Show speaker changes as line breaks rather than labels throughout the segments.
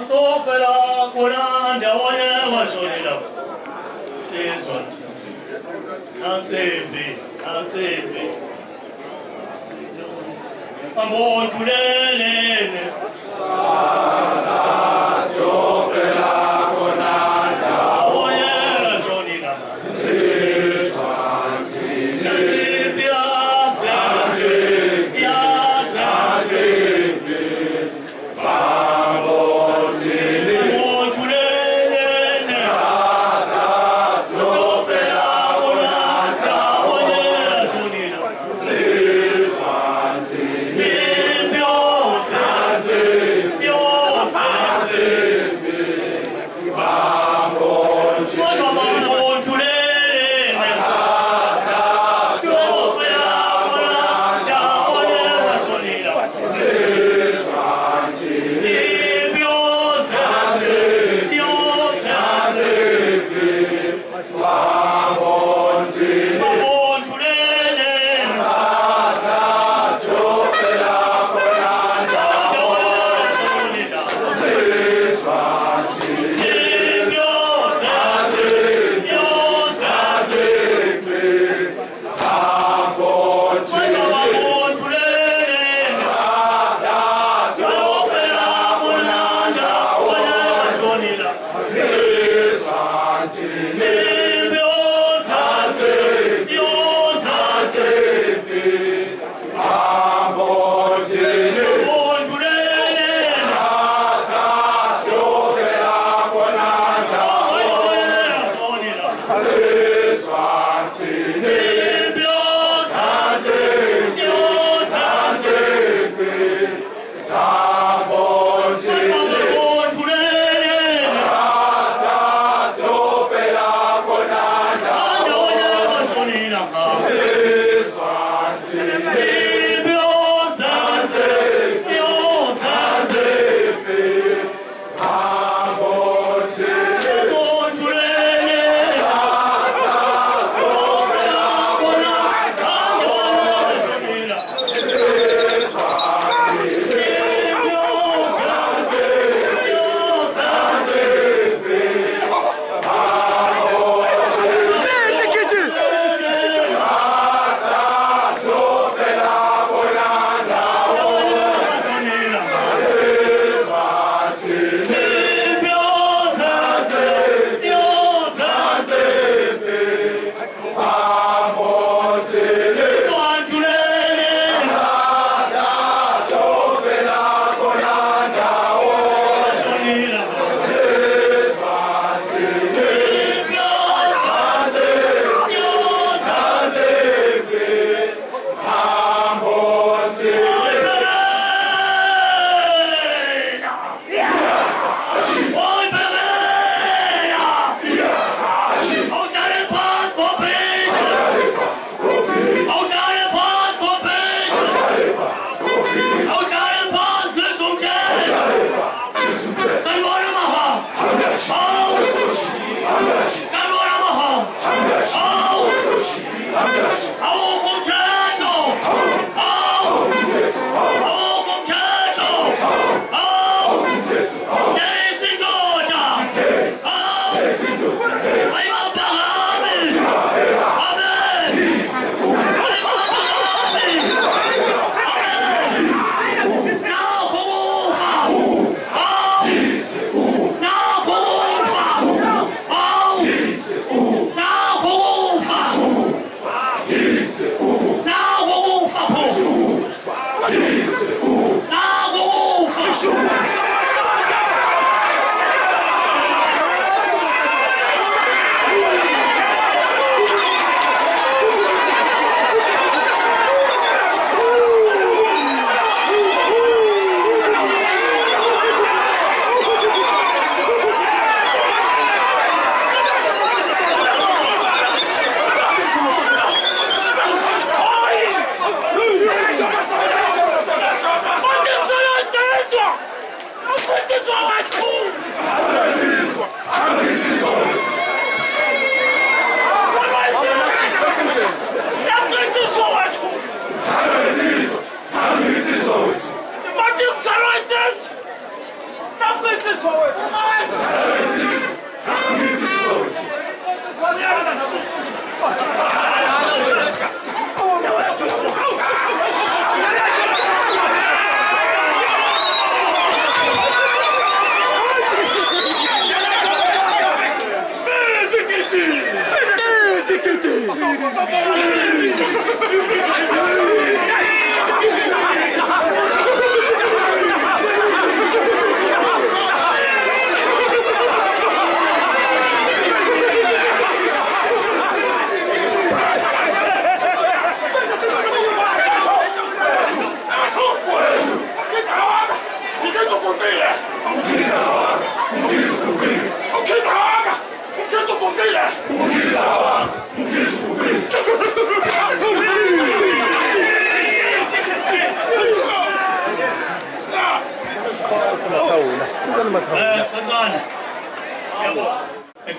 Sofera kuranda oye washonela. Season. Ansebe. Amor kulele. Sofera kuranda oye washonela.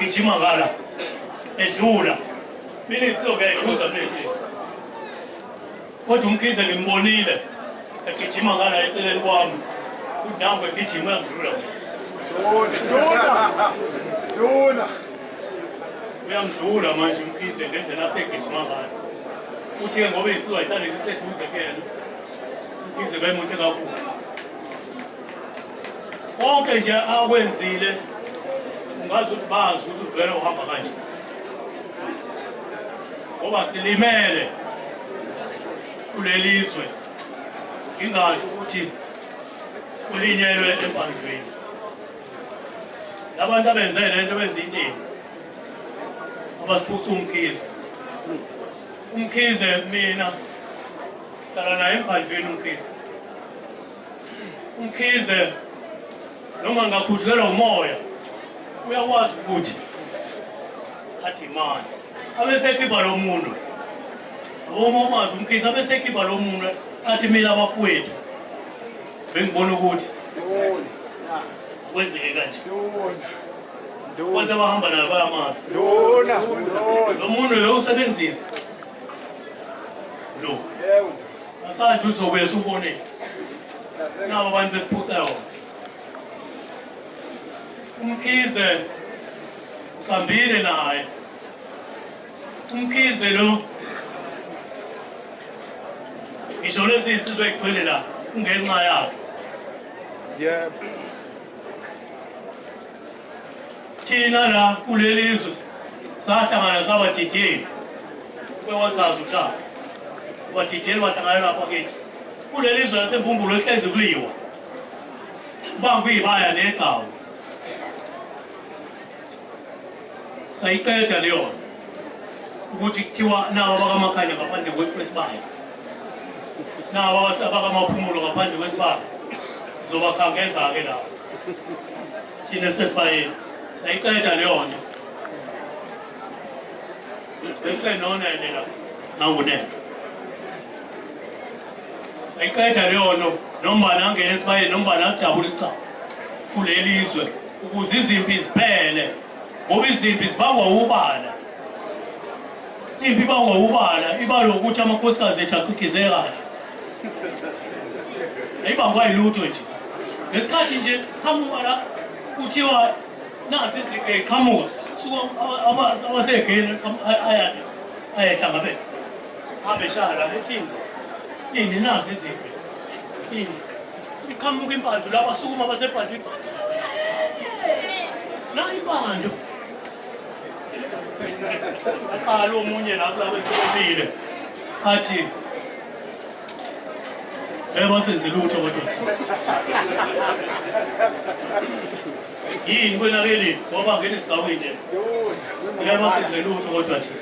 Regiments edlula mina isizoke ibuza manje kodwa umkhize ngimbonile egijima ngala eceleni kwami udambe egijima ngidlula dona uyamdlula manje umkhize ngendlela asegijima ngala uthi ke ngoba isizwe ayihlale liseduze kuyena umkhize bayimuhle kakhulu konke nje akwenzile ungazi ukuthi bazi ukuthi uvele uhamba kanje ngoba silimele kuleli izwe ingazi ukuthi kulinyelwe empandlweni labantu abenze lento benza into abasiphuca umkhize mina sihlala naye empandlweni umkhize noma ngakhutshelwa umoya uyakwazi ukuthi athi manje abesekhipha lo muntu omomazi umkhize abesekhipha lo muntu athi mina abafowethu bengibona ukuthi kwenzeke kanje kwanza abahamba nayo bayamazi lo muntu lo usebenzisa lo asanje uzobuye subone nabo abantu besiphuthayo umkhize sambile naye umkhize lo ngisho lesizwe ekhwele la ungenxa yakhe yebo thina la kuleli izwe sahlangana sabatitheli kwewakazi ushaka batitheli bahlangana lapha kithi kuleli izwe lasemvumbulo ehlezi kuliwa sibanga uyibaya necawu sayiqeda leyo ukuthi kuthiwa nabo bakamakhanya ngaphandle kwesibaya nabo abakamaphumulo ngaphandle kwesibaya sizobakhangeza-ke lapho thina sesibayeni sayiqeda leyo nto bese nonene la nangunene sayiqeda leyo nto nombani angene esibayeni nombani asidabula isicawu kuleli izwe ukuze izimpi ziphele ngoba izimpi zibangwa ubala impi ibangwa ubala iba lokuthi amakhosikazi ethu aqhikize kahle ayibangwa yilutho nje ngesikhathi nje siqhamuka la kuthiwa nasi siqhamuka suka abasegeni ayahlangabela abe shala ethini ini nasi izimpi ini iqhamuka impando la basukuma basebhantwini na impando aqala omunye lapha besebile athi basenze lutho kodwa yini kwena leli ngoba ngene sigawe nje basenze lutho kodwa nje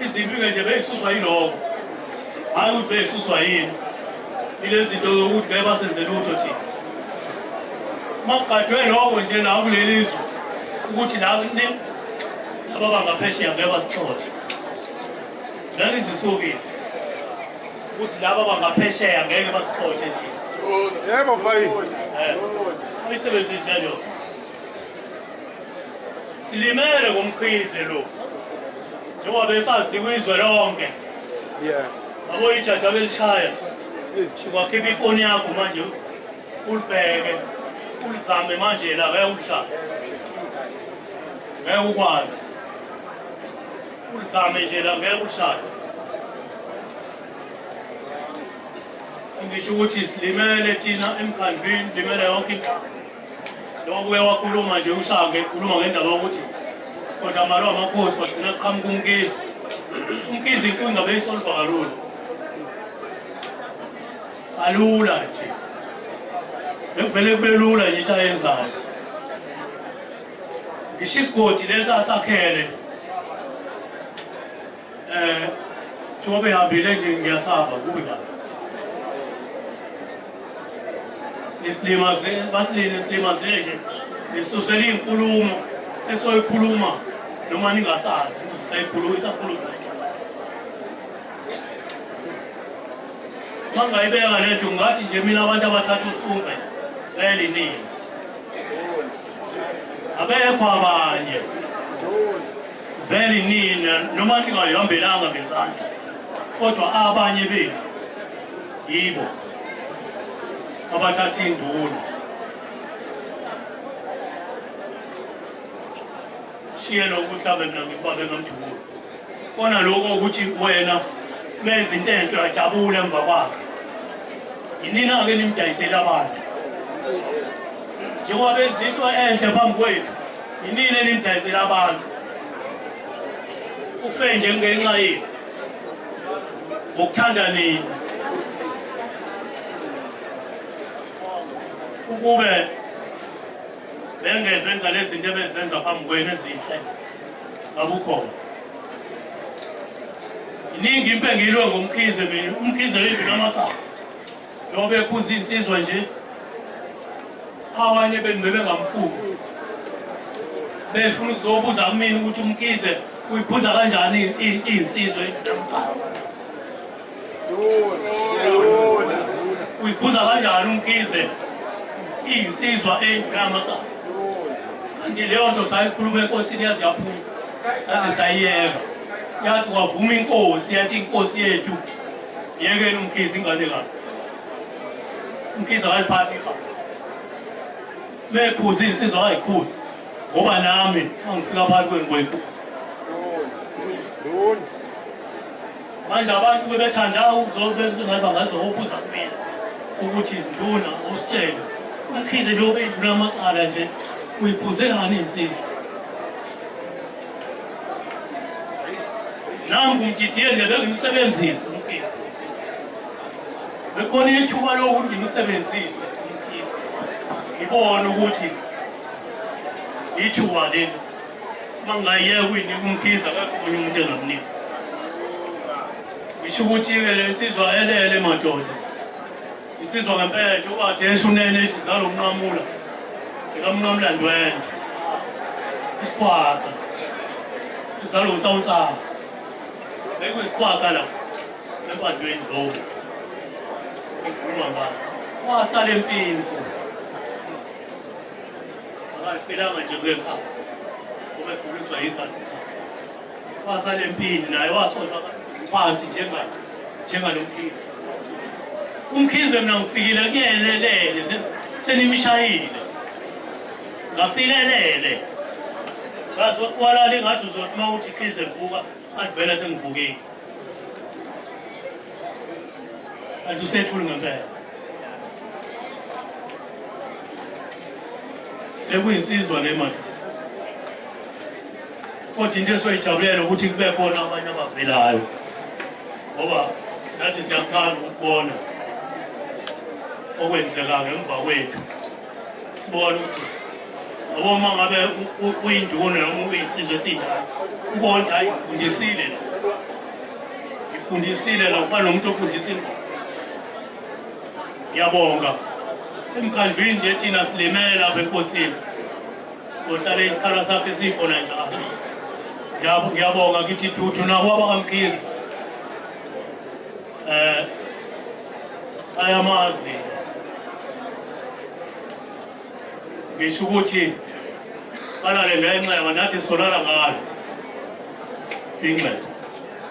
izimpi nje beyisuswa yiloko hayi ukuthi beyisuswa yini ilezi zinto ukuthi basenze lutho thina makadwe lokho nje la kuleli izwe ukuthi la laba bangaphesheya ngeke basixoxe ngangizisukile ukuthi laba bangaphesheya ngeke basixoxe thina
yebo mfayisi
ayisebenzise njalo silimele ngomkhize lo njengoba besazi kwizwe lonke yabo ijaji abelishaya ukwakhipha ifoni yakho manje ulibheke ulizame manje la ngeke uhlala ngeke ukwazi ulizame nje la ngeke uhlala ngisho ukuthi silimele thina emkhandlwini limele yonke lokho wakhuluma nje ushange ekhuluma ngendaba yokuthi kodwa amalo amakhosi bagcina qhamuka umkhizi umkhizi inkinga beyisolva kalula alula nje bekuvele kube lula nje into ayenzayo ngisho isigodi lesa sakhele njengoba ehambile nje ngiyasaba kube kahle isilimaze basilini isilimaze nje lisusela inkulumo esoyikhuluma noma ningasazi sisayikhuluma isakhuluma mangayibeka lethu ngathi nje mina abantu abathatha usikhumbe vele nini abekho abanye vele nini noma ningayihambelanga ngezandla kodwa abanye benu yibo abathatha induna shiye lokuthi abe mina ngikwabe ngamthukulu kona lokho ukuthi wena benza into enhle ajabule emva kwakhe yinina-ke nimdayisela abantu njengoba benza into enhle phambi kwethu yinini enimdayisela abantu ufe nje ngenxa yethu ngokuthanda nina ukube bengenza lezi zinto ebezenza phambi kwenu ezinhle abukhona iningi impe engiyilwe ngumkhize mina umkhize wethu namacala lo bekhuza insizwa nje abanye benu bebengamfuki befuna ukuzobuza kumina ukuthi umkhize uyikhuza kanjani insizwa yethu namacala uyikhuza kanjani umkhize insizwa engamacala kanti leyo nto sayikhuluma enkosini yazi yaphuma yaze sayiyeka yathi wavuma inkosi yathi inkosi yethu yekeni umkhize ingane kahle umkhize akaliphathi ihawu mekhuza insizwa akayikhuzi ngoba nami angifika phakathi kwenu ngoyikhuza manje abantu bebethanda ukuzobenzingayiba ngazobuza kumina ukuthi nduna usitshele umkhize lo beyidlula amacala nje uyiphuzelani insizwa nami kumtithiye nje bengimsebenzise umkhize bekhona ithuba lokuthi ngimsebenzise umkhize ngibone ukuthi ithuba leli uma ngingayiyeka uyinika umkhize akakhona umuntu engamnika ngisho ukuthi-ke le nsizwa elele madoda isizwa ngempela nje ukade esho unene zalo mnqamula ikamnqamula ndwele isikhwaqa isizalo usawusaba bekuyisikhwaqa la empandweni lo ikhuluma ngalo wasala empini akayiphilanga nje kuyekhaya ngoba efuliswa yigadi wasala empini naye wathohlwa phansi njengalomkhize umkhize mina ngifikile kuyelelele senimishayile ngafikelele ngathi walala engathi uzothi uma uthi khize vuka athi vele sengivukile kanti usethule ngempela bekuyinsizwa le mali kodwa into esoyijabulela ukuthi kube khona abanye abavelayo ngoba nathi siyakuthanda ukubona okwenzeka ngemva kwethu sibona ukuthi ngoba uma ngabe uyinduna noma uyinsizwe esindala ubona hayi ifundisile la kuba nomuntu ofundisile ngiyabonga emkhandlwini nje thina silimele lapha enkosini sohlala isikhala sakhe sikhona njalo ngiyabonga kithi dudu nabo abakamkhize ayamazi ngisho ukuthi balale ngenxa nathi solala ngalo ingxeba